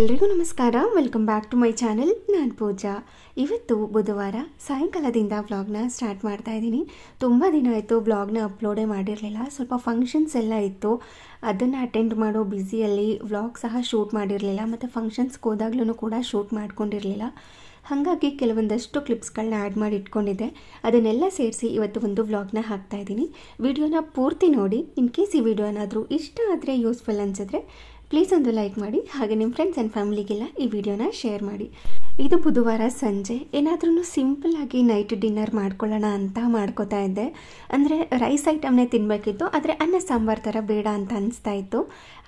ಎಲ್ರಿಗೂ ನಮಸ್ಕಾರ. Welcome back to my channel. ನಾನು ಪೂಜಾ. ಇವತ್ತು ಬುಧವಾರ ಸಾಯಂಕಾಲದಿಂದ ವ್ಲಾಗ್ನ ಸ್ಟಾರ್ಟ್ ಮಾಡ್ತಾ ಇದ್ದೀನಿ. ತುಂಬ ದಿನ ಆಯಿತು ವ್ಲಾಗ್ನ ಅಪ್ಲೋಡೇ ಮಾಡಿರಲಿಲ್ಲ. ಸ್ವಲ್ಪ ಫಂಕ್ಷನ್ಸ್ ಎಲ್ಲ ಇತ್ತು, ಅದನ್ನು ಅಟೆಂಡ್ ಮಾಡೋ ಬ್ಯುಸಿಯಲ್ಲಿ ವ್ಲಾಗ್ ಸಹ ಶೂಟ್ ಮಾಡಿರಲಿಲ್ಲ. ಮತ್ತು ಫಂಕ್ಷನ್ಸ್ಗೆ ಹೋದಾಗ್ಲೂ ಕೂಡ ಶೂಟ್ ಮಾಡ್ಕೊಂಡಿರಲಿಲ್ಲ. ಹಾಗಾಗಿ ಕೆಲವೊಂದಷ್ಟು ಕ್ಲಿಪ್ಸ್ಗಳನ್ನ ಆ್ಯಡ್ ಮಾಡಿ ಇಟ್ಕೊಂಡಿದ್ದೆ. ಅದನ್ನೆಲ್ಲ ಸೇರಿಸಿ ಇವತ್ತು ಒಂದು ವ್ಲಾಗ್ನ ಹಾಕ್ತಾಯಿದ್ದೀನಿ. ವಿಡಿಯೋನ ಪೂರ್ತಿ ನೋಡಿ. ಇನ್ ಕೇಸ್ ಈ ವಿಡಿಯೋ ಏನಾದರೂ ಇಷ್ಟ ಆದರೆ, ಯೂಸ್ಫುಲ್ ಅನಿಸಿದ್ರೆ ಪ್ಲೀಸ್ ಒಂದು ಲೈಕ್ ಮಾಡಿ. ಹಾಗೆ ನಿಮ್ಮ ಫ್ರೆಂಡ್ಸ್ ಆ್ಯಂಡ್ ಫ್ಯಾಮಿಲಿಗೆಲ್ಲ ಈ ವಿಡಿಯೋನ ಶೇರ್ ಮಾಡಿ. ಇದು ಬುಧವಾರ ಸಂಜೆ ಏನಾದ್ರೂ ಸಿಂಪಲ್ಲಾಗಿ ನೈಟ್ ಡಿನ್ನರ್ ಮಾಡ್ಕೊಳ್ಳೋಣ ಅಂತ ಮಾಡ್ಕೋತಾ ಇದ್ದೆ. ಅಂದರೆ ರೈಸ್ ಐಟಮ್ನೇ ತಿನ್ನಬೇಕಿತ್ತು, ಆದರೆ ಅನ್ನ ಸಾಂಬಾರು ಥರ ಬೇಡ ಅಂತ ಅನಿಸ್ತಾ ಇತ್ತು.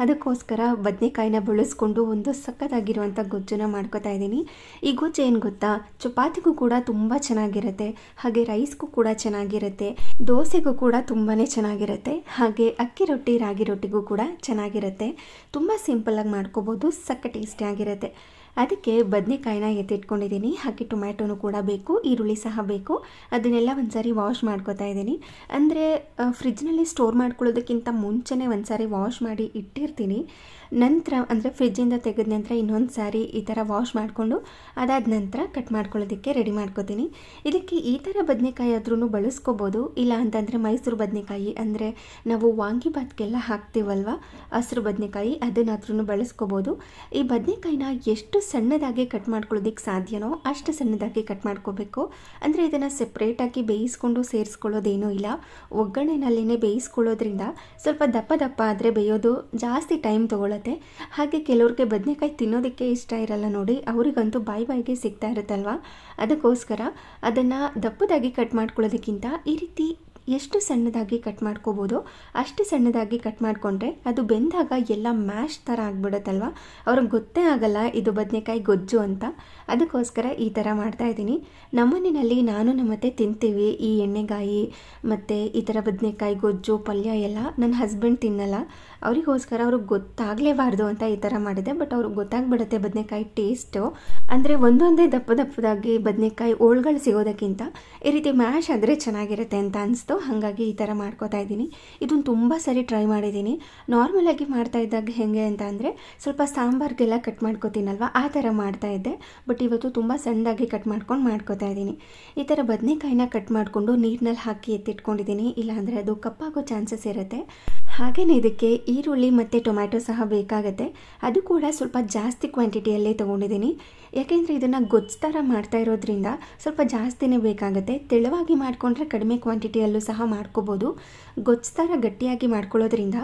ಅದಕ್ಕೋಸ್ಕರ ಬದನೆಕಾಯಿನ ಬಳಸ್ಕೊಂಡು ಒಂದು ಸಕ್ಕತ್ತಾಗಿರುವಂಥ ಗೊಜ್ಜನ್ನ ಮಾಡ್ಕೋತಾ ಇದ್ದೀನಿ. ಈ ಗೊಜ್ಜು ಏನು ಗೊತ್ತಾ, ಚಪಾತಿಗೂ ಕೂಡ ತುಂಬ ಚೆನ್ನಾಗಿರುತ್ತೆ, ಹಾಗೆ ರೈಸ್ಗೂ ಕೂಡ ಚೆನ್ನಾಗಿರುತ್ತೆ, ದೋಸೆಗೂ ಕೂಡ ತುಂಬಾ ಚೆನ್ನಾಗಿರುತ್ತೆ, ಹಾಗೆ ಅಕ್ಕಿ ರೊಟ್ಟಿ ರಾಗಿ ರೊಟ್ಟಿಗೂ ಕೂಡ ಚೆನ್ನಾಗಿರುತ್ತೆ. ತುಂಬ ಸಿಂಪಲ್ಲಾಗಿ ಮಾಡ್ಕೋಬೋದು, ಸಕ್ಕ ಟೇಸ್ಟಿಯಾಗಿರುತ್ತೆ. ಅದಕ್ಕೆ ಬದನೆಕಾಯಿನ ಎತ್ತಿಟ್ಕೊಂಡಿದ್ದೀನಿ. ಹಾಗೆ ಟೊಮ್ಯಾಟೊನೂ ಕೂಡ ಬೇಕು, ಈರುಳ್ಳಿ ಸಹ ಬೇಕು. ಅದನ್ನೆಲ್ಲ ಒಂದ್ಸಾರಿ ವಾಶ್ ಮಾಡ್ಕೋತಾ ಇದ್ದೀನಿ. ಅಂದರೆ ಫ್ರಿಜ್ನಲ್ಲಿ ಸ್ಟೋರ್ ಮಾಡ್ಕೊಳ್ಳೋದಕ್ಕಿಂತ ಮುಂಚೆನೇ ಒಂದ್ಸಾರಿ ವಾಶ್ ಮಾಡಿ ಇಟ್ಟಿರ್ತೀನಿ. ನಂತರ ಅಂದರೆ ಫ್ರಿಜ್ಜಿಂದ ತೆಗೆದ ನಂತರ ಇನ್ನೊಂದು ಸಾರಿ ಈ ಥರ ವಾಶ್ ಮಾಡಿಕೊಂಡು ಅದಾದ ನಂತರ ಕಟ್ ಮಾಡ್ಕೊಳ್ಳೋದಕ್ಕೆ ರೆಡಿ ಮಾಡ್ಕೋತೀನಿ. ಇದಕ್ಕೆ ಈ ಥರ ಬದನೆಕಾಯಿ ಆದ್ರೂ ಬಳಸ್ಕೋಬೋದು. ಇಲ್ಲ ಅಂತಂದರೆ ಮೈಸೂರು ಬದನೆಕಾಯಿ, ಅಂದರೆ ನಾವು ವಾಂಗಿಬಾತ್ಗೆಲ್ಲ ಹಾಕ್ತೀವಲ್ವ, ಹಸಿರು ಬದನೆಕಾಯಿ, ಅದನ್ನಾದ್ರೂ ಬಳಸ್ಕೋಬೋದು. ಈ ಬದನೆಕಾಯಿನ ಎಷ್ಟು ಸಣ್ಣದಾಗಿ ಕಟ್ ಮಾಡ್ಕೊಳ್ಳೋದಕ್ಕೆ ಸಾಧ್ಯನೋ ಅಷ್ಟು ಸಣ್ಣದಾಗಿ ಕಟ್ ಮಾಡ್ಕೋಬೇಕು. ಅಂದರೆ ಇದನ್ನು ಸೆಪ್ರೇಟಾಗಿ ಬೇಯಿಸ್ಕೊಂಡು ಸೇರಿಸ್ಕೊಳ್ಳೋದೇನೂ ಇಲ್ಲ. ಒಗ್ಗರಣೆನಲ್ಲಿನೇ ಬೇಯಿಸ್ಕೊಳ್ಳೋದ್ರಿಂದ ಸ್ವಲ್ಪ ದಪ್ಪ ದಪ್ಪ ಆದರೆ ಬೇಯೋದು ಜಾಸ್ತಿ ಟೈಮ್ ತೊಗೊಳುತ್ತೆ. ಹಾಗೆ ಕೆಲವ್ರಿಗೆ ಬದನೆಕಾಯಿ ತಿನ್ನೋದಕ್ಕೆ ಇಷ್ಟ ಇರಲ್ಲ ನೋಡಿ, ಅವರಿಗಂತೂ ಬಾಯಿಗೆ ಸಿಗ್ತಾ ಇರುತ್ತಲ್ವ. ಅದಕ್ಕೋಸ್ಕರ ಅದನ್ನು ದಪ್ಪದಾಗಿ ಕಟ್ ಮಾಡ್ಕೊಳ್ಳೋದಕ್ಕಿಂತ ಈ ರೀತಿ ಎಷ್ಟು ಸಣ್ಣದಾಗಿ ಕಟ್ ಮಾಡ್ಕೋಬೋದು ಅಷ್ಟು ಸಣ್ಣದಾಗಿ ಕಟ್ ಮಾಡಿಕೊಂಡ್ರೆ ಅದು ಬೆಂದಾಗ ಎಲ್ಲ ಮ್ಯಾಶ್ ಥರ ಆಗಿಬಿಡುತ್ತಲ್ವ, ಅವ್ರಿಗೆ ಗೊತ್ತೇ ಆಗಲ್ಲ ಇದು ಬದನೆಕಾಯಿ ಗೊಜ್ಜು ಅಂತ. ಅದಕ್ಕೋಸ್ಕರ ಈ ಥರ ಮಾಡ್ತಾಯಿದ್ದೀನಿ. ನಮ್ಮನೆಯಲ್ಲಿ ನಾನು ನಮ್ಮತ್ತೆ ತಿಂತೀವಿ ಈ ಎಣ್ಣೆಗಾಯಿ ಮತ್ತು ಈ ಥರ ಬದನೆಕಾಯಿ ಗೊಜ್ಜು ಪಲ್ಯ ಎಲ್ಲ. ನನ್ನ ಹಸ್ಬೆಂಡ್ ತಿನ್ನಲ್ಲ, ಅವರಿಗೋಸ್ಕರ ಅವ್ರಿಗೆ ಗೊತ್ತಾಗಲೇಬಾರ್ದು ಅಂತ ಈ ಥರ ಮಾಡಿದೆ. ಬಟ್ ಅವ್ರಿಗೆ ಗೊತ್ತಾಗ್ಬಿಡುತ್ತೆ ಬದನೆಕಾಯಿ ಟೇಸ್ಟು. ಅಂದರೆ ಒಂದೊಂದೇ ದಪ್ಪ ದಪ್ಪದಾಗಿ ಬದನೆಕಾಯಿ ಓಳ್ಗಳು ಸಿಗೋದಕ್ಕಿಂತ ಈ ರೀತಿ ಮ್ಯಾಶ್ ಆದರೆ ಚೆನ್ನಾಗಿರುತ್ತೆ ಅಂತ ಅನಿಸ್ತು. ಹಾಗಾಗಿ ಈ ಥರ ಮಾಡ್ಕೋತಾ ಇದ್ದೀನಿ. ಇದನ್ನು ತುಂಬ ಸರಿ ಟ್ರೈ ಮಾಡಿದ್ದೀನಿ. ನಾರ್ಮಲಾಗಿ ಮಾಡ್ತಾ ಇದ್ದಾಗ ಹೇಗೆ ಅಂತ ಅಂದರೆ ಸ್ವಲ್ಪ ಸಾಂಬಾರಿಗೆಲ್ಲ ಕಟ್ ಮಾಡ್ಕೋತೀನಲ್ವ, ಆ ಥರ ಮಾಡ್ತಾಯಿದ್ದೆ. ಬಟ್ ಇವತ್ತು ತುಂಬ ಸಣ್ಣದಾಗಿ ಕಟ್ ಮಾಡ್ಕೊಂಡು ಮಾಡ್ಕೋತಾ ಇದ್ದೀನಿ. ಈ ಥರ ಬದನೆಕಾಯಿನ ಕಟ್ ಮಾಡಿಕೊಂಡು ನೀರಿನಲ್ಲಿ ಹಾಕಿ ಎತ್ತಿಟ್ಕೊಂಡಿದ್ದೀನಿ, ಇಲ್ಲಾಂದರೆ ಅದು ಕಪ್ಪಾಗೋ ಚಾನ್ಸಸ್ ಇರುತ್ತೆ. ಹಾಗೆಯೇ ಇದಕ್ಕೆ ಈರುಳ್ಳಿ ಮತ್ತು ಟೊಮ್ಯಾಟೊ ಸಹ ಬೇಕಾಗುತ್ತೆ. ಅದು ಕೂಡ ಸ್ವಲ್ಪ ಜಾಸ್ತಿ ಕ್ವಾಂಟಿಟಿಯಲ್ಲೇ ತೊಗೊಂಡಿದ್ದೀನಿ. ಯಾಕೆಂದರೆ ಇದನ್ನು ಗೊಜ್ಜು ಥರ ಮಾಡ್ತಾ ಇರೋದ್ರಿಂದ ಸ್ವಲ್ಪ ಜಾಸ್ತಿನೇ ಬೇಕಾಗುತ್ತೆ. ತೆಳುವಾಗಿ ಮಾಡಿಕೊಂಡ್ರೆ ಕಡಿಮೆ ಕ್ವಾಂಟಿಟಿಯಲ್ಲೂ ಸಹ ಮಾಡ್ಕೋಬೋದು. ಗೊಜ್ಜು ಥರ ಗಟ್ಟಿಯಾಗಿ ಮಾಡ್ಕೊಳ್ಳೋದ್ರಿಂದ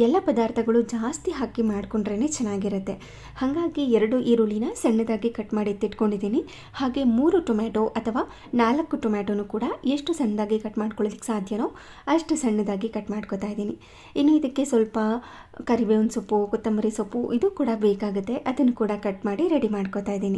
ಎಲ್ಲ ಪದಾರ್ಥಗಳು ಜಾಸ್ತಿ ಹಾಕಿ ಮಾಡಿಕೊಂಡ್ರೇ ಚೆನ್ನಾಗಿರುತ್ತೆ. ಹಾಗಾಗಿ 2 ಈರುಳ್ಳಿನ ಸಣ್ಣದಾಗಿ ಕಟ್ ಮಾಡಿ ಎತ್ತಿಟ್ಕೊಂಡಿದ್ದೀನಿ. ಹಾಗೆ 3 ಟೊಮ್ಯಾಟೊ ಅಥವಾ 4 ಟೊಮ್ಯಾಟೊನೂ ಕೂಡ ಎಷ್ಟು ಸಣ್ಣದಾಗಿ ಕಟ್ ಮಾಡ್ಕೊಳ್ಳೋದಕ್ಕೆ ಸಾಧ್ಯನೋ ಅಷ್ಟು ಸಣ್ಣದಾಗಿ ಕಟ್ ಮಾಡ್ಕೋತಾ ಇದ್ದೀನಿ. ಇನ್ನು ಇದಕ್ಕೆ ಸ್ವಲ್ಪ ಕರಿಬೇವಿನ ಸೊಪ್ಪು, ಕೊತ್ತಂಬರಿ ಸೊಪ್ಪು ಇದು ಕೂಡ ಬೇಕಾಗುತ್ತೆ. ಅದನ್ನು ಕೂಡ ಕಟ್ ಮಾಡಿ ರೆಡಿ ಮಾಡ್ಕೋತಾ ಇದ್ದೀನಿ.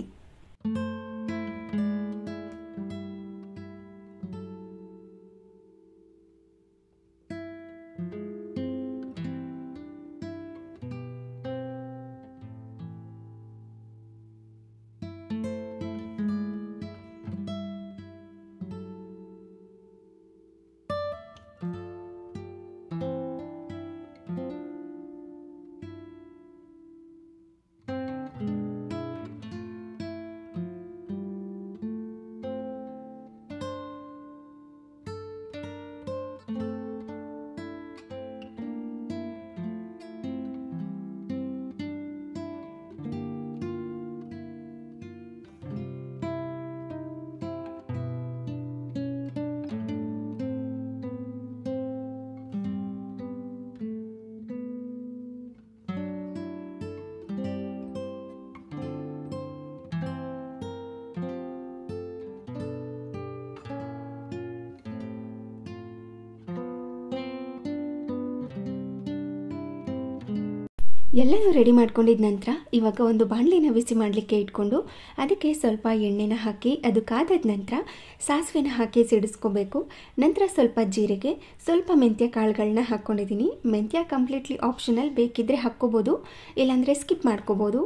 ಎಲ್ಲನೂ ರೆಡಿ ಮಾಡ್ಕೊಂಡಿದ್ದ ನಂತರ ಇವಾಗ ಒಂದು ಬಾಣಲಿನ ಬಿಸಿ ಮಾಡಲಿಕ್ಕೆ ಇಟ್ಕೊಂಡು ಅದಕ್ಕೆ ಸ್ವಲ್ಪ ಎಣ್ಣೆನ ಹಾಕಿ ಅದು ಕಾದಾದ ನಂತರ ಸಾಸಿವೆನ ಹಾಕಿ ಸಿಡಿಸ್ಕೋಬೇಕು. ನಂತರ ಸ್ವಲ್ಪ ಜೀರಿಗೆ, ಸ್ವಲ್ಪ ಮೆಂತ್ಯ ಕಾಳುಗಳನ್ನ ಹಾಕ್ಕೊಂಡಿದ್ದೀನಿ. ಮೆಂತ್ಯ ಕಂಪ್ಲೀಟ್ಲಿ ಆಪ್ಷನಲ್, ಬೇಕಿದ್ದರೆ ಹಾಕ್ಕೋಬೋದು, ಇಲ್ಲಾಂದರೆ ಸ್ಕಿಪ್ ಮಾಡ್ಕೋಬೋದು.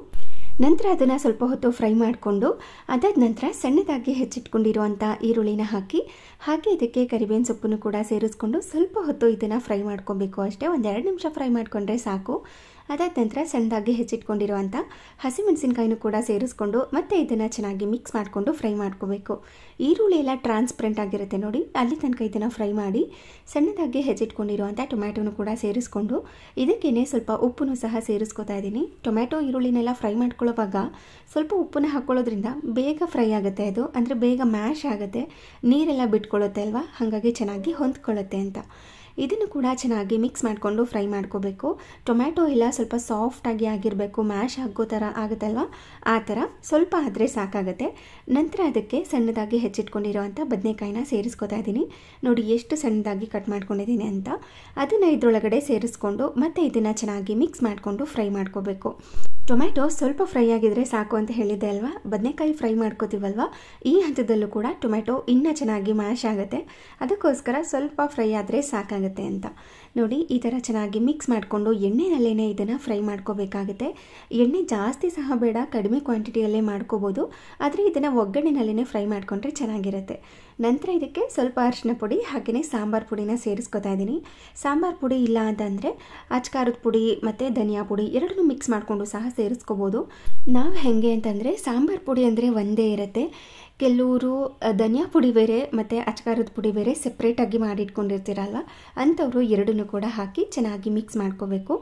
ನಂತರ ಅದನ್ನು ಸ್ವಲ್ಪ ಹೊತ್ತು ಫ್ರೈ ಮಾಡಿಕೊಂಡು ಅದಾದ ನಂತರ ಸಣ್ಣದಾಗಿ ಹೆಚ್ಚಿಟ್ಕೊಂಡಿರುವಂಥ ಈರುಳ್ಳಿನ ಹಾಕಿ, ಹಾಗೆ ಇದಕ್ಕೆ ಕರಿಬೇವಿನ ಸೊಪ್ಪನ್ನು ಕೂಡ ಸೇರಿಸ್ಕೊಂಡು ಸ್ವಲ್ಪ ಹೊತ್ತು ಇದನ್ನು ಫ್ರೈ ಮಾಡ್ಕೊಬೇಕು ಅಷ್ಟೇ. 1-2 ನಿಮಿಷ ಫ್ರೈ ಮಾಡಿಕೊಂಡ್ರೆ ಸಾಕು. ಅದಾದ ನಂತರ ಸಣ್ಣದಾಗಿ ಹೆಚ್ಚಿಟ್ಕೊಂಡಿರುವಂಥ ಹಸಿಮೆಣಸಿನಕಾಯಿನೂ ಕೂಡ ಸೇರಿಸ್ಕೊಂಡು ಮತ್ತೆ ಇದನ್ನು ಚೆನ್ನಾಗಿ ಮಿಕ್ಸ್ ಮಾಡಿಕೊಂಡು ಫ್ರೈ ಮಾಡ್ಕೋಬೇಕು. ಈರುಳ್ಳಿ ಎಲ್ಲ ಟ್ರಾನ್ಸ್ಪರೆಂಟ್ ಆಗಿರುತ್ತೆ ನೋಡಿ, ಅಲ್ಲಿ ತನಕ ಇದನ್ನು ಫ್ರೈ ಮಾಡಿ ಸಣ್ಣದಾಗಿ ಹೆಚ್ಚಿಟ್ಕೊಂಡಿರುವಂಥ ಟೊಮ್ಯಾಟೊನು ಕೂಡ ಸೇರಿಸ್ಕೊಂಡು ಇದಕ್ಕೇನೆ ಸ್ವಲ್ಪ ಉಪ್ಪನ್ನು ಸಹ ಸೇರಿಸ್ಕೊತಾ ಇದ್ದೀನಿ. ಟೊಮ್ಯಾಟೊ ಈರುಳ್ಳಿನೆಲ್ಲ ಫ್ರೈ ಮಾಡ್ಕೊಳ್ಳೋವಾಗ ಸ್ವಲ್ಪ ಉಪ್ಪನ್ನು ಹಾಕ್ಕೊಳ್ಳೋದ್ರಿಂದ ಬೇಗ ಫ್ರೈ ಆಗುತ್ತೆ, ಅದು ಅಂದರೆ ಬೇಗ ಮ್ಯಾಶ್ ಆಗುತ್ತೆ, ನೀರೆಲ್ಲ ಬಿಟ್ಕೊಳ್ಳುತ್ತೆ ಅಲ್ವಾ, ಹಾಗಾಗಿ ಚೆನ್ನಾಗಿ ಹೊಂದ್ಕೊಳ್ಳುತ್ತೆ ಅಂತ. ಇದನ್ನು ಕೂಡ ಚೆನ್ನಾಗಿ ಮಿಕ್ಸ್ ಮಾಡಿಕೊಂಡು ಫ್ರೈ ಮಾಡ್ಕೋಬೇಕು. ಟೊಮ್ಯಾಟೊ ಎಲ್ಲ ಸ್ವಲ್ಪ ಸಾಫ್ಟಾಗಿ ಆಗಿರಬೇಕು, ಮ್ಯಾಶ್ ಆಗೋ ಥರ ಆಗುತ್ತಲ್ವ, ಆ ಥರ ಸ್ವಲ್ಪ ಆದರೆ ಸಾಕಾಗುತ್ತೆ. ನಂತರ ಅದಕ್ಕೆ ಸಣ್ಣದಾಗಿ ಹೆಚ್ಚಿಟ್ಕೊಂಡಿರೋವಂಥ ಬದನೆಕಾಯಿನ ಸೇರಿಸ್ಕೊತಾ ಇದ್ದೀನಿ. ನೋಡಿ ಎಷ್ಟು ಸಣ್ಣದಾಗಿ ಕಟ್ ಮಾಡ್ಕೊಂಡಿದ್ದೀನಿ ಅಂತ. ಅದನ್ನು ಇದರೊಳಗಡೆ ಸೇರಿಸ್ಕೊಂಡು ಮತ್ತೆ ಇದನ್ನು ಚೆನ್ನಾಗಿ ಮಿಕ್ಸ್ ಮಾಡಿಕೊಂಡು ಫ್ರೈ ಮಾಡ್ಕೋಬೇಕು. ಟೊಮ್ಯಾಟೊ ಸ್ವಲ್ಪ ಫ್ರೈ ಆಗಿದ್ರೆ ಸಾಕು ಅಂತ ಹೇಳಿದ್ದೆ ಅಲ್ವಾ, ಬದನೆಕಾಯಿ ಫ್ರೈ ಮಾಡ್ಕೋತೀವಲ್ವ, ಈ ಹಂತದಲ್ಲೂ ಕೂಡ ಟೊಮ್ಯಾಟೊ ಇನ್ನೂ ಚೆನ್ನಾಗಿ ಮ್ಯಾಶ್ ಆಗುತ್ತೆ, ಅದಕ್ಕೋಸ್ಕರ ಸ್ವಲ್ಪ ಫ್ರೈ ಆದರೆ ಸಾಕಾಗುತ್ತೆ ಅಂತ. ನೋಡಿ ಈ ಥರ ಚೆನ್ನಾಗಿ ಮಿಕ್ಸ್ ಮಾಡಿಕೊಂಡು ಎಣ್ಣೆನಲ್ಲೇ ಇದನ್ನು ಫ್ರೈ ಮಾಡ್ಕೋಬೇಕಾಗುತ್ತೆ. ಎಣ್ಣೆ ಜಾಸ್ತಿ ಸಹ ಬೇಡ, ಕಡಿಮೆ ಕ್ವಾಂಟಿಟಿಯಲ್ಲೇ ಮಾಡ್ಕೋಬೋದು, ಆದರೆ ಇದನ್ನು ಒಗ್ಗರಣೆನಲ್ಲೇ ಫ್ರೈ ಮಾಡಿಕೊಂಡ್ರೆ ಚೆನ್ನಾಗಿರುತ್ತೆ. ನಂತರ ಇದಕ್ಕೆ ಸ್ವಲ್ಪ ಅರಿಶಿನ ಪುಡಿ ಹಾಗೆಯೇ ಸಾಂಬಾರು ಪುಡಿನ ಸೇರಿಸ್ಕೊತಾ ಇದ್ದೀನಿ. ಸಾಂಬಾರು ಪುಡಿ ಇಲ್ಲ ಅಂತಂದರೆ ಅಚ್ಕಾರದ ಪುಡಿ ಮತ್ತು ಧನಿಯಾ ಪುಡಿ ಎರಡನ್ನೂ ಮಿಕ್ಸ್ ಮಾಡಿಕೊಂಡು ಸಹ ಸೇರಿಸ್ಕೋಬೋದು. ನಾವು ಹೇಗೆ ಅಂತಂದರೆ ಸಾಂಬಾರು ಪುಡಿ ಅಂದರೆ ಒಂದೇ ಇರುತ್ತೆ, ಕೆಲವರು ಧನಿಯಾ ಪುಡಿ ಬೇರೆ ಮತ್ತು ಅಚ್ಕಾರದ ಪುಡಿ ಬೇರೆ ಸೆಪ್ರೇಟಾಗಿ ಮಾಡಿಟ್ಕೊಂಡಿರ್ತೀರಲ್ವ, ಅಂಥವರು ಎರಡನ್ನೂ ಕೂಡ ಹಾಕಿ ಚೆನ್ನಾಗಿ ಮಿಕ್ಸ್ ಮಾಡ್ಕೋಬೇಕು.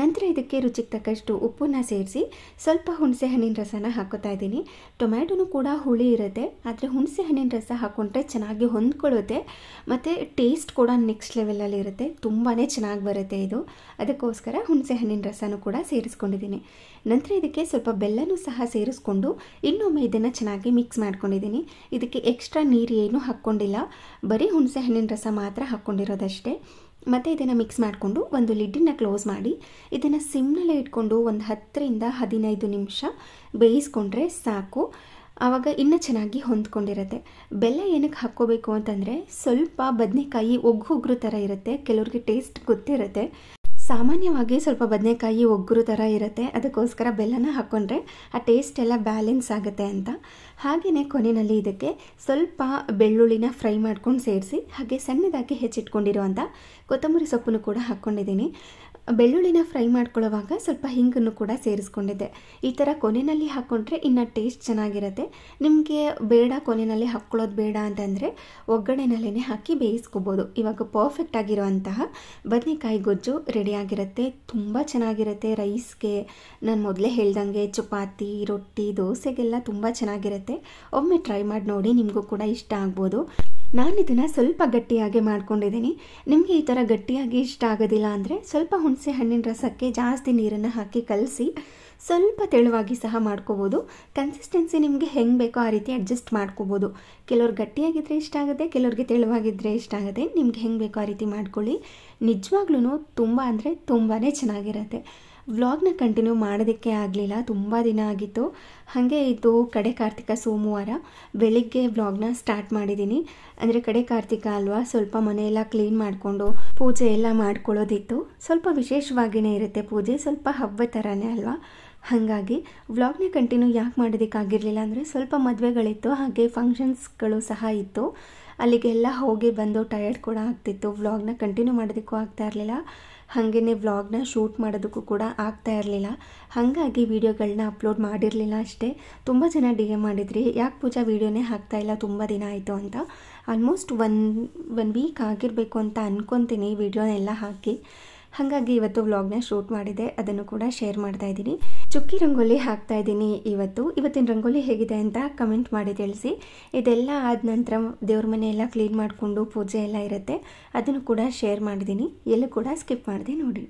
ನಂತರ ಇದಕ್ಕೆ ರುಚಿಗೆ ತಕ್ಕಷ್ಟು ಉಪ್ಪನ್ನು ಸೇರಿಸಿ ಸ್ವಲ್ಪ ಹುಣಸೆ ಹಣ್ಣಿನ ರಸನ ಹಾಕೋತಾ ಇದ್ದೀನಿ. ಟೊಮ್ಯಾಟೊನೂ ಕೂಡ ಹುಳಿ ಇರುತ್ತೆ, ಆದರೆ ಹುಣಸೆ ಹಣ್ಣಿನ ರಸ ಹಾಕ್ಕೊಂಡ್ರೆ ಚೆನ್ನಾಗಿ ಹೊಂದ್ಕೊಳ್ಳುತ್ತೆ ಮತ್ತು ಟೇಸ್ಟ್ ಕೂಡ ನೆಕ್ಸ್ಟ್ ಲೆವೆಲಲ್ಲಿ ಇರುತ್ತೆ, ತುಂಬಾ ಚೆನ್ನಾಗಿ ಬರುತ್ತೆ ಇದು, ಅದಕ್ಕೋಸ್ಕರ ಹುಣಸೆ ಹಣ್ಣಿನ ರಸನೂ ಕೂಡ ಸೇರಿಸ್ಕೊಂಡಿದ್ದೀನಿ. ನಂತರ ಇದಕ್ಕೆ ಸ್ವಲ್ಪ ಬೆಲ್ಲನೂ ಸಹ ಸೇರಿಸ್ಕೊಂಡು ಇನ್ನೊಮ್ಮೆ ಇದನ್ನು ಚೆನ್ನಾಗಿ ಮಿಕ್ಸ್ ಮಾಡ್ಕೊಂಡಿದ್ದೀನಿ. ಇದಕ್ಕೆ ಎಕ್ಸ್ಟ್ರಾ ನೀರು ಏನೂ ಹಾಕ್ಕೊಂಡಿಲ್ಲ, ಬರೀ ಹುಣಸೆ ಹಣ್ಣಿನ ರಸ ಮಾತ್ರ ಹಾಕ್ಕೊಂಡಿರೋದಷ್ಟೇ. ಮತ್ತು ಇದನ್ನು ಮಿಕ್ಸ್ ಮಾಡಿಕೊಂಡು ಒಂದು ಲಿಡ್ಡನ್ನು ಕ್ಲೋಸ್ ಮಾಡಿ ಇದನ್ನು ಸಿಮ್ನಲ್ಲೇ ಇಟ್ಕೊಂಡು ಒಂದು 10ರಿಂದ 15 ನಿಮಿಷ ಬೇಯಿಸ್ಕೊಂಡ್ರೆ ಸಾಕು. ಆವಾಗ ಇನ್ನೂ ಚೆನ್ನಾಗಿ ಹೊಂದ್ಕೊಂಡಿರುತ್ತೆ. ಬೆಲ್ಲ ಏನಕ್ಕೆ ಹಾಕ್ಕೋಬೇಕು ಅಂತಂದರೆ ಸ್ವಲ್ಪ ಬದನೆಕಾಯಿ ಒಗ್ಗು ಥರ ಇರುತ್ತೆ, ಕೆಲವ್ರಿಗೆ ಟೇಸ್ಟ್ ಗೊತ್ತಿರುತ್ತೆ, ಸಾಮಾನ್ಯವಾಗಿ ಸ್ವಲ್ಪ ಬದನೆಕಾಯಿ ಒಗ್ಗರು ಥರ ಇರುತ್ತೆ, ಅದಕ್ಕೋಸ್ಕರ ಬೆಲ್ಲನ ಹಾಕ್ಕೊಂಡ್ರೆ ಆ ಟೇಸ್ಟ್ ಎಲ್ಲ ಬ್ಯಾಲೆನ್ಸ್ ಆಗುತ್ತೆ ಅಂತ. ಹಾಗೆಯೇ ಕೊನೆಯಲ್ಲಿ ಇದಕ್ಕೆ ಸ್ವಲ್ಪ ಬೆಳ್ಳುಳ್ಳಿನ ಫ್ರೈ ಮಾಡ್ಕೊಂಡು ಸೇರಿಸಿ ಹಾಗೆ ಸಣ್ಣದಾಗಿ ಹೆಚ್ಚಿಟ್ಕೊಂಡಿರುವಂಥ ಕೊತ್ತಂಬರಿ ಸೊಪ್ಪನ್ನು ಕೂಡ ಹಾಕ್ಕೊಂಡಿದ್ದೀನಿ. ಬೆಳ್ಳುಳ್ಳಿನ ಫ್ರೈ ಮಾಡ್ಕೊಳ್ಳೋವಾಗ ಸ್ವಲ್ಪ ಹಿಂಗನ್ನು ಕೂಡ ಸೇರಿಸ್ಕೊಂಡಿದ್ದೆ. ಈ ಥರ ಕೊನೆಯಲ್ಲಿ ಹಾಕ್ಕೊಂಡ್ರೆ ಇನ್ನು ಟೇಸ್ಟ್ ಚೆನ್ನಾಗಿರುತ್ತೆ. ನಿಮಗೆ ಬೇಡ ಕೊನೆಯಲ್ಲಿ ಹಾಕ್ಕೊಳ್ಳೋದು ಬೇಡ ಅಂತಂದರೆ ಒಗ್ಗರಣೆನಲ್ಲೇ ಹಾಕಿ ಬೇಯಿಸ್ಕೋಬೋದು. ಇವಾಗ ಪರ್ಫೆಕ್ಟ್ ಆಗಿರುವಂತಹ ಬದನೆಕಾಯಿ ಗೊಜ್ಜು ರೆಡಿಯಾಗಿರುತ್ತೆ, ತುಂಬ ಚೆನ್ನಾಗಿರುತ್ತೆ. ರೈಸ್ಗೆ, ನಾನು ಮೊದಲೇ ಹೇಳ್ದಂಗೆ ಚಪಾತಿ, ರೊಟ್ಟಿ, ದೋಸೆಗೆಲ್ಲ ತುಂಬ ಚೆನ್ನಾಗಿರುತ್ತೆ. ಒಮ್ಮೆ ಟ್ರೈ ಮಾಡಿ ನೋಡಿ, ನಿಮಗೂ ಕೂಡ ಇಷ್ಟ ಆಗ್ಬೋದು. ನಾನು ಇದನ್ನು ಸ್ವಲ್ಪ ಗಟ್ಟಿಯಾಗಿ ಮಾಡ್ಕೊಂಡಿದ್ದೀನಿ. ನಿಮಗೆ ಈ ಥರ ಗಟ್ಟಿಯಾಗಿ ಇಷ್ಟ ಆಗೋದಿಲ್ಲ ಅಂದರೆ ಸ್ವಲ್ಪ ಹುಣಸೆ ಹಣ್ಣಿನ ರಸಕ್ಕೆ ಜಾಸ್ತಿ ನೀರನ್ನು ಹಾಕಿ ಕಲಸಿ ಸ್ವಲ್ಪ ತೆಳುವಾಗಿ ಸಹ ಮಾಡ್ಕೋಬೋದು. ಕನ್ಸಿಸ್ಟೆನ್ಸಿ ನಿಮಗೆ ಹೆಂಗೆ ಬೇಕೋ ಆ ರೀತಿ ಅಡ್ಜಸ್ಟ್ ಮಾಡ್ಕೋಬೋದು. ಕೆಲವ್ರು ಗಟ್ಟಿಯಾಗಿದ್ದರೆ ಇಷ್ಟ ಆಗುತ್ತೆ, ಕೆಲವ್ರಿಗೆ ತೆಳುವಾಗಿದ್ದರೆ ಇಷ್ಟ ಆಗುತ್ತೆ, ನಿಮ್ಗೆ ಹೆಂಗೆ ಬೇಕೋ ಆ ರೀತಿ ಮಾಡ್ಕೊಳ್ಳಿ. ನಿಜವಾಗ್ಲೂ ತುಂಬ ಅಂದರೆ ತುಂಬಾ ಚೆನ್ನಾಗಿರುತ್ತೆ. ವ್ಲಾಗ್ನ ಕಂಟಿನ್ಯೂ ಮಾಡೋದಕ್ಕೆ ಆಗಲಿಲ್ಲ, ತುಂಬ ದಿನ ಆಗಿತ್ತು. ಹಾಗೆ ಇದು ಕಡೆ ಕಾರ್ತಿಕ ಸೋಮವಾರ ಬೆಳಿಗ್ಗೆ ವ್ಲಾಗ್ನ ಸ್ಟಾರ್ಟ್ ಮಾಡಿದ್ದೀನಿ. ಅಂದರೆ ಕಡೆ ಕಾರ್ತಿಕ ಅಲ್ವಾ, ಸ್ವಲ್ಪ ಮನೆಯೆಲ್ಲ ಕ್ಲೀನ್ ಮಾಡಿಕೊಂಡು ಪೂಜೆ ಎಲ್ಲ ಮಾಡ್ಕೊಳ್ಳೋದಿತ್ತು. ಸ್ವಲ್ಪ ವಿಶೇಷವಾಗಿಯೇ ಇರುತ್ತೆ ಪೂಜೆ, ಸ್ವಲ್ಪ ಹಬ್ಬ ಥರನೇ ಅಲ್ವಾ, ಹಾಗಾಗಿ ವ್ಲಾಗ್ನ ಕಂಟಿನ್ಯೂ ಯಾಕೆ ಮಾಡೋದಕ್ಕಾಗಿರಲಿಲ್ಲ ಅಂದರೆ ಸ್ವಲ್ಪ ಮದುವೆಗಳಿತ್ತು, ಹಾಗೆ ಫಂಕ್ಷನ್ಸ್ಗಳು ಸಹ ಇತ್ತು, ಅಲ್ಲಿಗೆಲ್ಲ ಹೋಗಿ ಬಂದು ಟಯರ್ಡ್ ಕೂಡ ಆಗ್ತಿತ್ತು. ವ್ಲಾಗ್ನ ಕಂಟಿನ್ಯೂ ಮಾಡೋದಕ್ಕೂ ಆಗ್ತಾ ಇರಲಿಲ್ಲ, ಹಾಗೆಯೇ ವ್ಲಾಗ್ನ ಶೂಟ್ ಮಾಡೋದಕ್ಕೂ ಕೂಡ ಆಗ್ತಾ ಇರಲಿಲ್ಲ. ಹಾಗಾಗಿ ವೀಡಿಯೋಗಳನ್ನ ಅಪ್ಲೋಡ್ ಮಾಡಿರಲಿಲ್ಲ ಅಷ್ಟೇ. ತುಂಬ ಜನ DM ಮಾಡಿದ್ರಿ, ಯಾಕೆ ಪೂಜಾ ವೀಡಿಯೋನೇ ಹಾಕ್ತಾಯಿಲ್ಲ, ತುಂಬ ದಿನ ಆಯಿತು ಅಂತ. ಆಲ್ಮೋಸ್ಟ್ ಒನ್ ವೀಕ್ ಆಗಿರಬೇಕು ಅಂತ ಅಂದ್ಕೊತೀನಿ ವೀಡಿಯೋನೆಲ್ಲ ಹಾಕಿ. ಹಾಗಾಗಿ ಇವತ್ತು ವ್ಲಾಗ್ನ ಶೂಟ್ ಮಾಡಿದೆ, ಅದನ್ನು ಕೂಡ ಶೇರ್ ಮಾಡ್ತಾ ಇದ್ದೀನಿ. ಚುಕ್ಕಿ ರಂಗೋಲಿ ಹಾಕ್ತಾ ಇದ್ದೀನಿ ಇವತ್ತಿನ ರಂಗೋಲಿ ಹೇಗಿದೆ ಅಂತ ಕಮೆಂಟ್ ಮಾಡಿ ತಿಳಿಸಿ. ಇದೆಲ್ಲ ಆದ ನಂತರ ದೇವ್ರ ಮನೆ ಎಲ್ಲ ಕ್ಲೀನ್ ಮಾಡಿಕೊಂಡು ಪೂಜೆ ಎಲ್ಲ ಇರುತ್ತೆ, ಅದನ್ನು ಕೂಡ ಶೇರ್ ಮಾಡಿದ್ದೀನಿ, ಎಲ್ಲೂ ಕೂಡ ಸ್ಕಿಪ್ ಮಾಡಿದೆ ನೋಡಿ.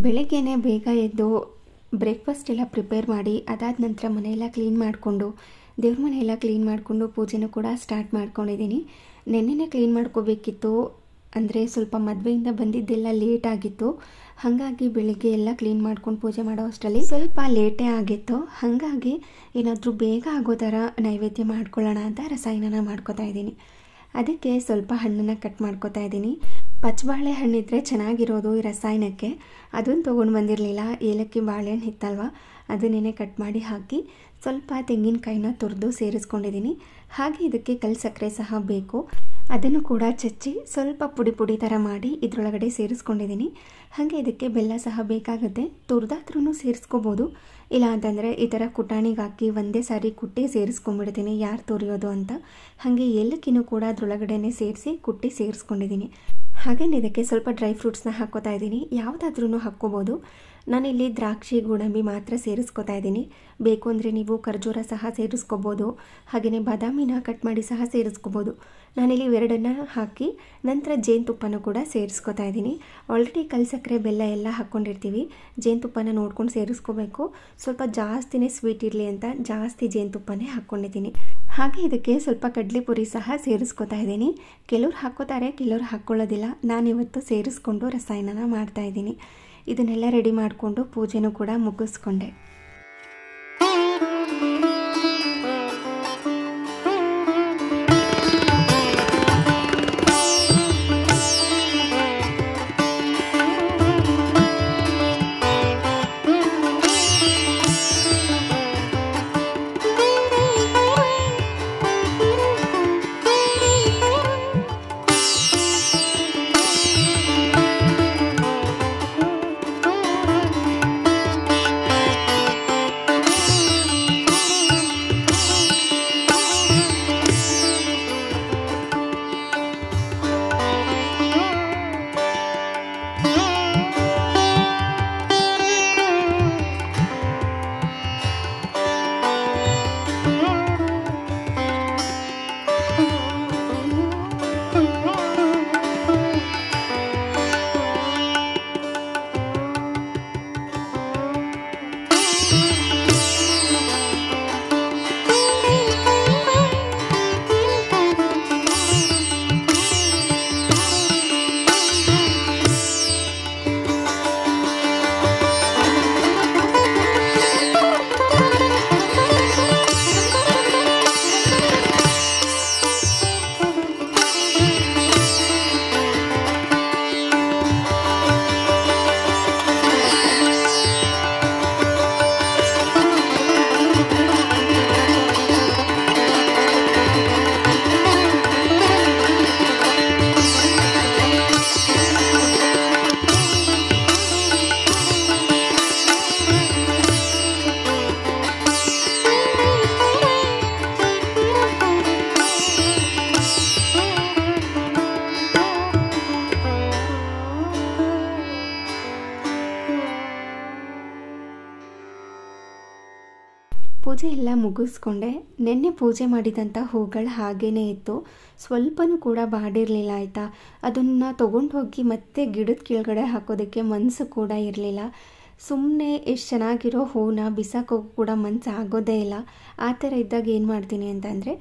ಬೆಳಗ್ಗೆನೇ ಬೇಗ ಎದ್ದು ಬ್ರೇಕ್ಫಾಸ್ಟ್ ಎಲ್ಲ ಪ್ರಿಪೇರ್ ಮಾಡಿ ಅದಾದ ನಂತರ ಮನೆಯೆಲ್ಲ ಕ್ಲೀನ್ ಮಾಡಿಕೊಂಡು ದೇವ್ರ ಮನೆಯೆಲ್ಲ ಕ್ಲೀನ್ ಮಾಡಿಕೊಂಡು ಪೂಜೆನೂ ಕೂಡ ಸ್ಟಾರ್ಟ್ ಮಾಡ್ಕೊಂಡಿದ್ದೀನಿ. ನೆನ್ನೆನೇ ಕ್ಲೀನ್ ಮಾಡ್ಕೋಬೇಕಿತ್ತು, ಅಂದರೆ ಸ್ವಲ್ಪ ಮದುವೆಯಿಂದ ಬಂದಿದ್ದೆಲ್ಲ ಲೇಟ್ ಆಗಿತ್ತು. ಹಾಗಾಗಿ ಬೆಳಿಗ್ಗೆ ಎಲ್ಲ ಕ್ಲೀನ್ ಮಾಡ್ಕೊಂಡು ಪೂಜೆ ಮಾಡೋ ಅಷ್ಟರಲ್ಲಿ ಸ್ವಲ್ಪ ಲೇಟೇ ಆಗಿತ್ತು. ಹಾಗಾಗಿ ಏನಾದರೂ ಬೇಗ ಆಗೋ ಥರ ನೈವೇದ್ಯ ಮಾಡ್ಕೊಳ್ಳೋಣ ಅಂತ ರಸಾಯನ ಮಾಡ್ಕೋತಾ ಇದ್ದೀನಿ. ಅದಕ್ಕೆ ಸ್ವಲ್ಪ ಹಣ್ಣನ್ನು ಕಟ್ ಮಾಡ್ಕೋತಾ ಇದ್ದೀನಿ. ಪಚ್ಚಬಾಳೆ ಹಣ್ಣಿದ್ರೆ ಚೆನ್ನಾಗಿರೋದು ಈ ರಸಾಯನಕ್ಕೆ. ಅದನ್ನು ತೊಗೊಂಡು ಬಂದಿರಲಿಲ್ಲ. ಏಲಕ್ಕಿ ಬಾಳೆಹಣ್ಣು ಇತ್ತಲ್ವ, ಅದನ್ನೇ ಕಟ್ ಮಾಡಿ ಹಾಕಿ ಸ್ವಲ್ಪ ತೆಂಗಿನಕಾಯಿನ ತುರಿದು ಸೇರಿಸ್ಕೊಂಡಿದ್ದೀನಿ. ಹಾಗೆ ಇದಕ್ಕೆ ಕಲ್ಲು ಸಕ್ಕರೆ ಸಹ ಬೇಕು, ಅದನ್ನು ಕೂಡ ಚಚ್ಚಿ ಸ್ವಲ್ಪ ಪುಡಿ ಪುಡಿ ಥರ ಮಾಡಿ ಇದರೊಳಗಡೆ ಸೇರಿಸ್ಕೊಂಡಿದ್ದೀನಿ. ಹಾಗೆ ಇದಕ್ಕೆ ಬೆಲ್ಲ ಸಹ ಬೇಕಾಗುತ್ತೆ, ತುರಿದಾದ್ರೂ ಸೇರಿಸ್ಕೋಬೋದು. ಇಲ್ಲ ಅಂತಂದರೆ ಈ ಥರ ಕುಟಾಣಿಗೆ ಹಾಕಿ ಒಂದೇ ಸಾರಿ ಕುಟ್ಟಿ ಸೇರಿಸ್ಕೊಂಡ್ಬಿಡ್ತೀನಿ, ಯಾರು ತುರಿಯೋದು ಅಂತ. ಹಾಗೆ ಏಲಕ್ಕಿನೂ ಕೂಡ ಅದರೊಳಗಡೆ ಸೇರಿಸಿ ಕುಟ್ಟಿ ಸೇರಿಸ್ಕೊಂಡಿದ್ದೀನಿ. ಹಾಗೆಯೇ ಇದಕ್ಕೆ ಸ್ವಲ್ಪ ಡ್ರೈ ಫ್ರೂಟ್ಸ್ನ ಹಾಕ್ಕೋತಾ ಇದ್ದೀನಿ, ಯಾವುದಾದ್ರೂ ಹಾಕ್ಕೋಬೋದು. ನಾನಿಲ್ಲಿ ದ್ರಾಕ್ಷಿ ಗೋಡಂಬಿ ಮಾತ್ರ ಸೇರಿಸ್ಕೋತಾ ಇದ್ದೀನಿ. ಬೇಕು ಅಂದರೆ ನೀವು ಖರ್ಜೂರ ಸಹ ಸೇರಿಸ್ಕೋಬೋದು, ಹಾಗೆಯೇ ಬಾದಾಮಿನ ಕಟ್ ಮಾಡಿ ಸಹ ಸೇರಿಸ್ಕೋಬೋದು. ನಾನಿಲ್ಲಿ ಇವೆರಡನ್ನು ಹಾಕಿ ನಂತರ ಜೇನುತುಪ್ಪನೂ ಕೂಡ ಸೇರಿಸ್ಕೋತಾ ಇದ್ದೀನಿ. ಆಲ್ರೆಡಿ ಕಲ್ಲು ಸಕ್ಕರೆ ಬೆಲ್ಲ ಎಲ್ಲ ಹಾಕ್ಕೊಂಡಿರ್ತೀವಿ, ಜೇನುತುಪ್ಪನ ನೋಡ್ಕೊಂಡು ಸೇರಿಸ್ಕೋಬೇಕು. ಸ್ವಲ್ಪ ಜಾಸ್ತಿನೇ ಸ್ವೀಟ್ ಇರಲಿ ಅಂತ ಜಾಸ್ತಿ ಜೇನುತುಪ್ಪನೇ ಹಾಕ್ಕೊಂಡಿದ್ದೀನಿ. ಹಾಗೆ ಇದಕ್ಕೆ ಸ್ವಲ್ಪ ಕಡಲೆಪುರಿ ಸಹ ಸೇರಿಸ್ಕೋತಾ ಇದ್ದೀನಿ. ಕೆಲವ್ರು ಹಾಕ್ಕೋತಾರೆ, ಕೆಲವ್ರು ಹಾಕ್ಕೊಳ್ಳೋದಿಲ್ಲ. ನಾನಿವತ್ತು ಸೇರಿಸ್ಕೊಂಡು ರಸಾಯನ ಮಾಡ್ತಾಯಿದ್ದೀನಿ. ಇದನ್ನೆಲ್ಲ ರೆಡಿ ಮಾಡಿಕೊಂಡು ಪೂಜೆನೂ ಕೂಡ ಮುಗಿಸ್ಕೊಂಡೆ. ಪೂಜೆ ಎಲ್ಲ ಮುಗಿಸ್ಕೊಂಡೆ. ನಿನ್ನೆ ಪೂಜೆ ಮಾಡಿದಂಥ ಹೂಗಳು ಹಾಗೇ ಇತ್ತು, ಸ್ವಲ್ಪನೂ ಕೂಡ ಬಾಡಿರಲಿಲ್ಲ ಆಯಿತಾ. ಅದನ್ನು ತೊಗೊಂಡು ಹೋಗಿ ಮತ್ತೆ ಗಿಡದ ಕೆಳಗಡೆ ಹಾಕೋದಕ್ಕೆ ಮನಸ್ಸು ಕೂಡ ಇರಲಿಲ್ಲ. ಸುಮ್ಮನೆ ಎಷ್ಟು ಚೆನ್ನಾಗಿರೋ ಹೂವನ್ನ ಬಿಸಾಕೋಕ್ಕೂ ಕೂಡ ಮನಸ್ಸು ಆಗೋದೇ ಇಲ್ಲ. ಆ ಥರ ಇದ್ದಾಗ ಏನು ಮಾಡ್ತೀನಿ ಅಂತಂದರೆ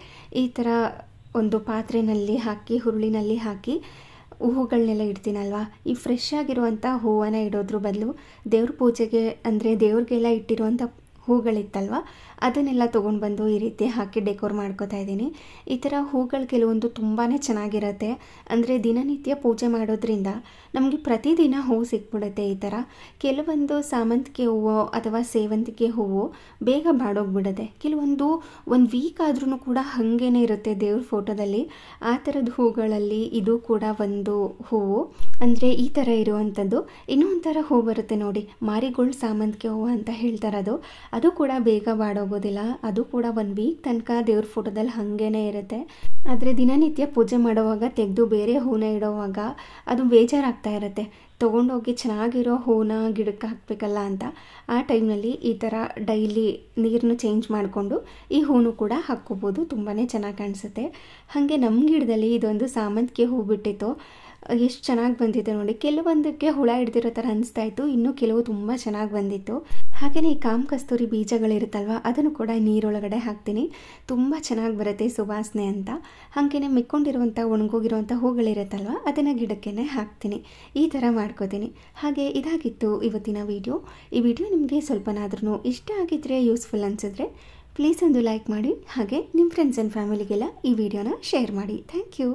ಈ ಥರ ಒಂದು ಪಾತ್ರೆಯಲ್ಲಿ ಹಾಕಿ ಹುರುಳಿನಲ್ಲಿ ಹಾಕಿ ಹೂವುಗಳನ್ನೆಲ್ಲ ಇಡ್ತೀನಲ್ವ, ಈ ಫ್ರೆಶ್ ಆಗಿರುವಂಥ ಹೂವನ್ನು ಇಡೋದ್ರ ಬದಲು ದೇವ್ರ ಪೂಜೆಗೆ ಅಂದರೆ ದೇವ್ರಿಗೆಲ್ಲ ಇಟ್ಟಿರುವಂಥ ಹೂಗಳಿತ್ತಲ್ವ ಅದನ್ನೆಲ್ಲ ತೊಗೊಂಡು ಬಂದು ಈ ರೀತಿ ಹಾಕಿ ಡೆಕೋರ್ ಮಾಡ್ಕೋತಾ ಇದ್ದೀನಿ. ಈ ಥರ ಹೂಗಳು ಕೆಲವೊಂದು ತುಂಬಾ ಚೆನ್ನಾಗಿರುತ್ತೆ. ಅಂದರೆ ದಿನನಿತ್ಯ ಪೂಜೆ ಮಾಡೋದ್ರಿಂದ ನಮಗೆ ಪ್ರತಿದಿನ ಹೂವು ಸಿಕ್ಬಿಡುತ್ತೆ. ಈ ಥರ ಕೆಲವೊಂದು ಸಾಮಂತಿಗೆ ಹೂವು ಅಥವಾ ಸೇವಂತಿಗೆ ಹೂವು ಬೇಗ ಬಾಡೋಗ್ಬಿಡುತ್ತೆ. ಕೆಲವೊಂದು ಒಂದು ವೀಕ್ ಆದ್ರೂ ಕೂಡ ಹಾಗೇ ಇರುತ್ತೆ ದೇವ್ರ ಫೋಟೋದಲ್ಲಿ. ಆ ಥರದ ಹೂಗಳಲ್ಲಿ ಇದು ಕೂಡ ಒಂದು ಹೂವು, ಅಂದರೆ ಈ ಥರ ಇರುವಂಥದ್ದು. ಇನ್ನೂ ಒಂಥರ ಹೂ ಬರುತ್ತೆ ನೋಡಿ, ಮಾರಿಗೋಲ್ಡ್ ಸಾಮಂತಿಗೆ ಹೂವು ಅಂತ ಹೇಳ್ತಾರದು. ಅದು ಕೂಡ ಬೇಗ ಬಾಡೋಗೋದಿಲ್ಲ. ಅದು ಕೂಡ 1 ವೀಕ್ ತನಕ ದೇವ್ರ ಫೋಟೋದಲ್ಲಿ ಹಾಗೇ ಇರುತ್ತೆ. ಆದರೆ ದಿನನಿತ್ಯ ಪೂಜೆ ಮಾಡುವಾಗ ತೆಗೆದು ಬೇರೆ ಹೂನ ಇಡೋವಾಗ ಅದು ಬೇಜಾರಾಗ್ತಾ ಇರುತ್ತೆ. ತೊಗೊಂಡೋಗಿ ಚೆನ್ನಾಗಿರೋ ಹೂನ ಗಿಡಕ್ಕೆ ಹಾಕಬೇಕಲ್ಲ ಅಂತ. ಆ ಟೈಮ್ನಲ್ಲಿ ಈ ಥರ ಡೈಲಿ ನೀರನ್ನು ಚೇಂಜ್ ಮಾಡಿಕೊಂಡು ಈ ಹೂನು ಕೂಡ ಹಾಕ್ಕೋಬೋದು, ತುಂಬಾ ಚೆನ್ನಾಗಿ ಕಾಣಿಸುತ್ತೆ. ಹಾಗೆ ನಮ್ಮ ಗಿಡದಲ್ಲಿ ಇದೊಂದು ಸಾಮಂತಿಗೆ ಹೂ ಬಿಟ್ಟಿತ್ತು. ಎಷ್ಟು ಚೆನ್ನಾಗಿ ಬಂದಿದೆ ನೋಡಿ. ಕೆಲವೊಂದಕ್ಕೆ ಹುಳ ಹಿಡ್ದಿರೋ ಥರ ಅನಿಸ್ತಾ ಇತ್ತು, ಇನ್ನು ಕೆಲವು ತುಂಬ ಚೆನ್ನಾಗಿ ಬಂದಿತ್ತು. ಹಾಗೆಯೇ ಈ ಕಾಮ ಕಸ್ತೂರಿ ಬೀಜಗಳಿರುತ್ತಲ್ವ ಅದನ್ನು ಕೂಡ ನೀರೊಳಗಡೆ ಹಾಕ್ತೀನಿ, ತುಂಬ ಚೆನ್ನಾಗಿ ಬರುತ್ತೆ ಸುವಾಸನೆ ಅಂತ. ಹಾಗೆಯೇ ಮಿಕ್ಕೊಂಡಿರುವಂಥ ಒಣಗೋಗಿರುವಂಥ ಹೂಗಳಿರುತ್ತಲ್ವ ಅದನ್ನು ಗಿಡಕ್ಕೆ ಹಾಕ್ತೀನಿ. ಈ ಥರ ಮಾಡ್ಕೋತೀನಿ. ಹಾಗೆ ಇದಾಗಿತ್ತು ಇವತ್ತಿನ ವಿಡಿಯೋ. ಈ ವಿಡಿಯೋ ನಿಮಗೆ ಸ್ವಲ್ಪನಾದ್ರೂ ಇಷ್ಟ ಆಗಿದ್ದರೆ, ಯೂಸ್ಫುಲ್ ಅನಿಸಿದ್ರೆ ಪ್ಲೀಸ್ ಒಂದು ಲೈಕ್ ಮಾಡಿ. ಹಾಗೆ ನಿಮ್ಮ ಫ್ರೆಂಡ್ಸ್ ಆ್ಯಂಡ್ ಫ್ಯಾಮಿಲಿಗೆಲ್ಲ ಈ ವಿಡಿಯೋನ ಶೇರ್ ಮಾಡಿ. Thank you.